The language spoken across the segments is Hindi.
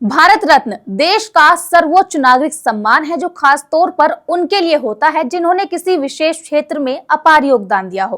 भारत रत्न देश का सर्वोच्च नागरिक सम्मान है जो खास तौर पर उनके लिए होता है जिन्होंने किसी विशेष क्षेत्र में अपार योगदान दिया हो।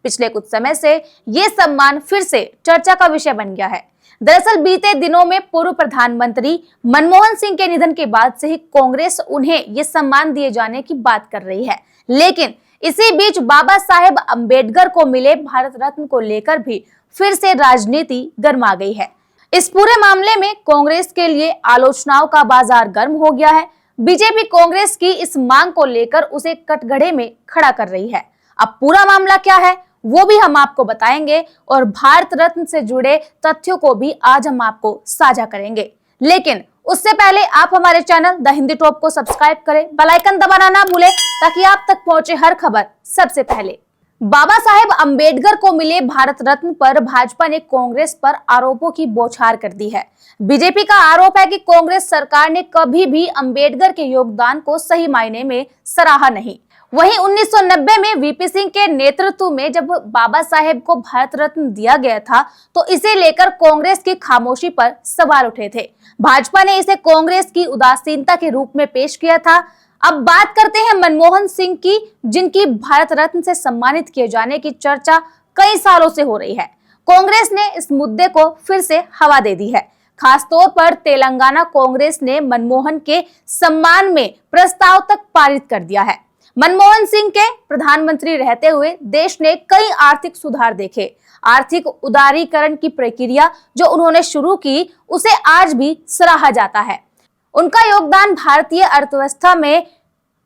पिछले कुछ समय से ये सम्मान फिर से चर्चा का विषय बन गया है। दरअसल बीते दिनों में पूर्व प्रधानमंत्री मनमोहन सिंह के निधन के बाद से ही कांग्रेस उन्हें ये सम्मान दिए जाने की बात कर रही है। लेकिन इसी बीच बाबा साहेब अम्बेडकर को मिले भारत रत्न को लेकर भी फिर से राजनीति गर्मा गई है। इस पूरे मामले में कांग्रेस के लिए आलोचनाओं का बाजार गर्म हो गया है। बीजेपी कांग्रेस की इस मांग को लेकर उसे कटघरे में खड़ा कर रही है। अब पूरा मामला क्या है वो भी हम आपको बताएंगे और भारत रत्न से जुड़े तथ्यों को भी आज हम आपको साझा करेंगे। लेकिन उससे पहले आप हमारे चैनल द हिंदी टॉप को सब्सक्राइब करें, बेल आइकन दबाना ना भूलें ताकि आप तक पहुंचे हर खबर सबसे पहले। बाबा साहेब अम्बेडकर को मिले भारत रत्न पर भाजपा ने कांग्रेस पर आरोपों की बौछार कर दी है। बीजेपी का आरोप है कि कांग्रेस सरकार ने कभी भी अम्बेडकर के योगदान को सही मायने में सराहा नहीं। वहीं 1990 में वीपी सिंह के नेतृत्व में जब बाबा साहेब को भारत रत्न दिया गया था तो इसे लेकर कांग्रेस की खामोशी पर सवाल उठे थे। भाजपा ने इसे कांग्रेस की उदासीनता के रूप में पेश किया था। अब बात करते हैं मनमोहन सिंह की, जिनकी भारत रत्न से सम्मानित किए जाने की चर्चा कई सालों से हो रही है। कांग्रेस ने इस मुद्दे को फिर से हवा दे दी है। खास तौर पर तेलंगाना कांग्रेस ने मनमोहन के सम्मान में प्रस्ताव तक पारित कर दिया है। मनमोहन सिंह के प्रधानमंत्री रहते हुए देश ने कई आर्थिक सुधार देखे। आर्थिक उदारीकरण की प्रक्रिया जो उन्होंने शुरू की उसे आज भी सराहा जाता है। उनका योगदान भारतीय अर्थव्यवस्था में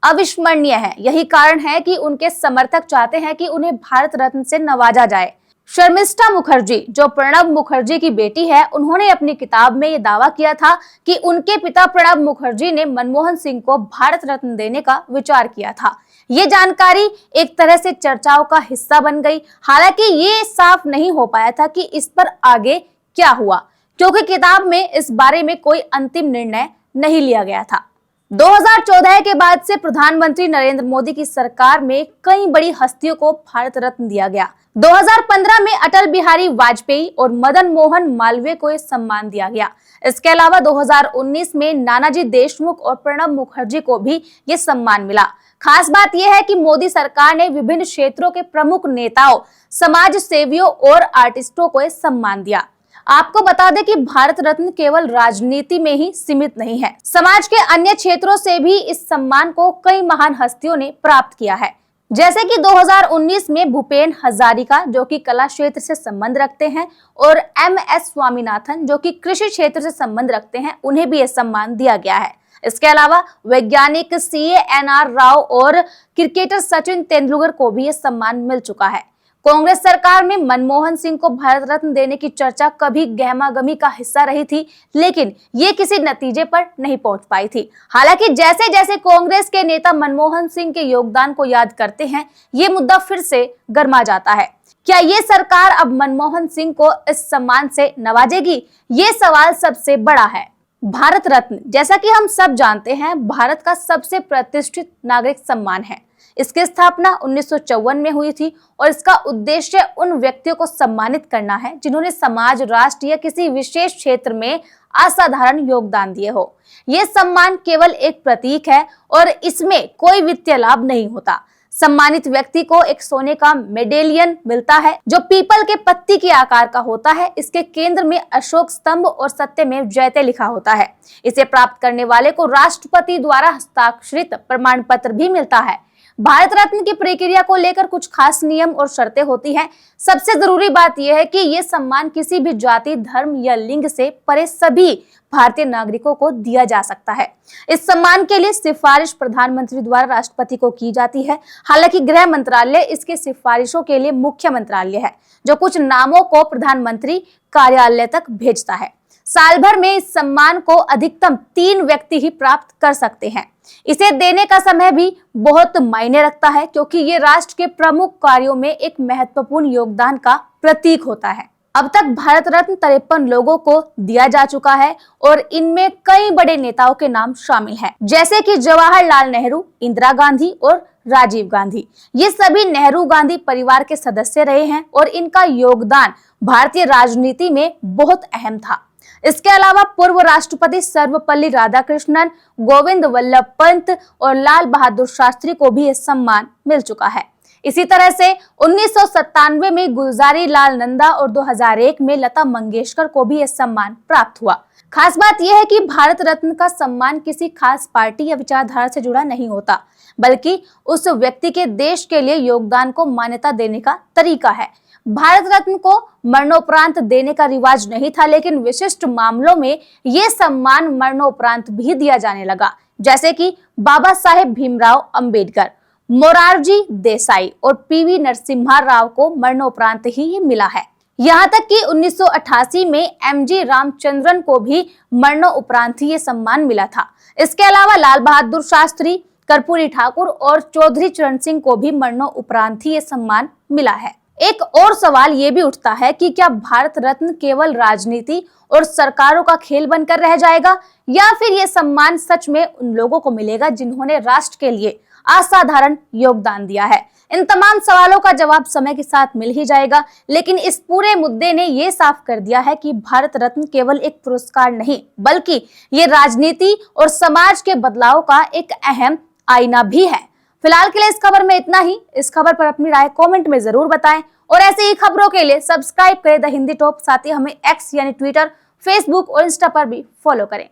अविस्मरणीय है। यही कारण है कि उनके समर्थक चाहते हैं कि उन्हें भारत रत्न से नवाजा जाए। शर्मिष्ठा मुखर्जी जो प्रणब मुखर्जी की बेटी है, उन्होंने अपनी किताब में ये दावा किया था कि उनके पिता प्रणब मुखर्जी ने मनमोहन सिंह को भारत रत्न देने का विचार किया था। ये जानकारी एक तरह से चर्चाओं का हिस्सा बन गई। हालांकि ये साफ नहीं हो पाया था कि इस पर आगे क्या हुआ, क्योंकि किताब में इस बारे में कोई अंतिम निर्णय नहीं लिया गया था। 2014 के बाद से प्रधानमंत्री नरेंद्र मोदी की सरकार में कई बड़ी हस्तियों को भारत रत्न दिया गया। 2015 में अटल बिहारी वाजपेयी और मदन मोहन मालवीय को यह सम्मान दिया गया। इसके अलावा 2019 में नानाजी देशमुख और प्रणब मुखर्जी को भी ये सम्मान मिला। खास बात यह है कि मोदी सरकार ने विभिन्न क्षेत्रों के प्रमुख नेताओं, समाज सेवियों और आर्टिस्टों को यह सम्मान दिया। आपको बता दें कि भारत रत्न केवल राजनीति में ही सीमित नहीं है, समाज के अन्य क्षेत्रों से भी इस सम्मान को कई महान हस्तियों ने प्राप्त किया है। जैसे कि 2019 में भूपेन हजारिका जो कि कला क्षेत्र से संबंध रखते हैं और MS स्वामीनाथन जो कि कृषि क्षेत्र से संबंध रखते हैं, उन्हें भी यह सम्मान दिया गया है। इसके अलावा वैज्ञानिक CA NR राव और क्रिकेटर सचिन तेंदुलकर को भी यह सम्मान मिल चुका है। कांग्रेस सरकार में मनमोहन सिंह को भारत रत्न देने की चर्चा कभी गहमागमी का हिस्सा रही थी, लेकिन ये किसी नतीजे पर नहीं पहुंच पाई थी। हालांकि जैसे जैसे कांग्रेस के नेता मनमोहन सिंह के योगदान को याद करते हैं, ये मुद्दा फिर से गर्मा जाता है। क्या ये सरकार अब मनमोहन सिंह को इस सम्मान से नवाजेगी? ये सवाल सबसे बड़ा है। भारत रत्न, जैसा कि हम सब जानते हैं, भारत का सबसे प्रतिष्ठित नागरिक सम्मान है। इसकी स्थापना 1954 में हुई थी और इसका उद्देश्य उन व्यक्तियों को सम्मानित करना है जिन्होंने समाज, राष्ट्र या किसी विशेष क्षेत्र में असाधारण योगदान दिए हो। यह सम्मान केवल एक प्रतीक है और इसमें कोई वित्तीय लाभ नहीं होता। सम्मानित व्यक्ति को एक सोने का मेडेलियन मिलता है जो पीपल के पत्ती के आकार का होता है। इसके केंद्र में अशोक स्तंभ और सत्यमेव जयते लिखा होता है। इसे प्राप्त करने वाले को राष्ट्रपति द्वारा हस्ताक्षरित प्रमाण पत्र भी मिलता है। भारत रत्न की प्रक्रिया को लेकर कुछ खास नियम और शर्तें होती हैं। सबसे जरूरी बात यह है कि ये सम्मान किसी भी जाति, धर्म या लिंग से परे सभी भारतीय नागरिकों को दिया जा सकता है। इस सम्मान के लिए सिफारिश प्रधानमंत्री द्वारा राष्ट्रपति को की जाती है। हालांकि गृह मंत्रालय इसके सिफारिशों के लिए मुख्य मंत्रालय है जो कुछ नामों को प्रधानमंत्री कार्यालय तक भेजता है। साल भर में इस सम्मान को अधिकतम 3 व्यक्ति ही प्राप्त कर सकते हैं। इसे देने का समय भी बहुत मायने रखता है क्योंकि ये राष्ट्र के प्रमुख कार्यों में एक महत्वपूर्ण योगदान का प्रतीक होता है। अब तक भारत रत्न 53 लोगों को दिया जा चुका है और इनमें कई बड़े नेताओं के नाम शामिल हैं, जैसे कि जवाहरलाल नेहरू, इंदिरा गांधी और राजीव गांधी। ये सभी नेहरू गांधी परिवार के सदस्य रहे हैं और इनका योगदान भारतीय राजनीति में बहुत अहम था। इसके अलावा पूर्व राष्ट्रपति सर्वपल्ली राधाकृष्णन, गोविंद वल्लभ पंत और लाल बहादुर शास्त्री को भी यह सम्मान मिल चुका है। इसी तरह से 1997 में गुलजार लाल नंदा और 2001 में लता मंगेशकर को भी यह सम्मान प्राप्त हुआ। खास बात यह है कि भारत रत्न का सम्मान किसी खास पार्टी या विचारधारा से जुड़ा नहीं होता, बल्कि उस व्यक्ति के देश के लिए योगदान को मान्यता देने का तरीका है। भारत रत्न को मरणोपरांत देने का रिवाज नहीं था, लेकिन विशिष्ट मामलों में ये सम्मान मरणोपरांत भी दिया जाने लगा, जैसे कि बाबा साहेब भीमराव अंबेडकर, मोरारजी देसाई और पीवी नरसिम्हा राव को मरणोपरांत ही ये मिला है। यहाँ तक कि 1988 में एमजी रामचंद्रन को भी मरणोपरांत ही ये सम्मान मिला था। इसके अलावा लाल बहादुर शास्त्री, कर्पूरी ठाकुर और चौधरी चरण सिंह को भी मरणोपरांत ही ये सम्मान मिला है। एक और सवाल ये भी उठता है कि क्या भारत रत्न केवल राजनीति और सरकारों का खेल बनकर रह जाएगा, या फिर ये सम्मान सच में उन लोगों को मिलेगा जिन्होंने राष्ट्र के लिए असाधारण योगदान दिया है। इन तमाम सवालों का जवाब समय के साथ मिल ही जाएगा, लेकिन इस पूरे मुद्दे ने ये साफ कर दिया है कि भारत रत्न केवल एक पुरस्कार नहीं, बल्कि ये राजनीति और समाज के बदलाव का एक अहम आईना भी है। फिलहाल के लिए इस खबर में इतना ही। इस खबर पर अपनी राय कमेंट में जरूर बताएं और ऐसे ही खबरों के लिए सब्सक्राइब करें द हिंदी टॉप। साथ ही हमें एक्स यानी ट्विटर, फेसबुक और इंस्टा पर भी फॉलो करें।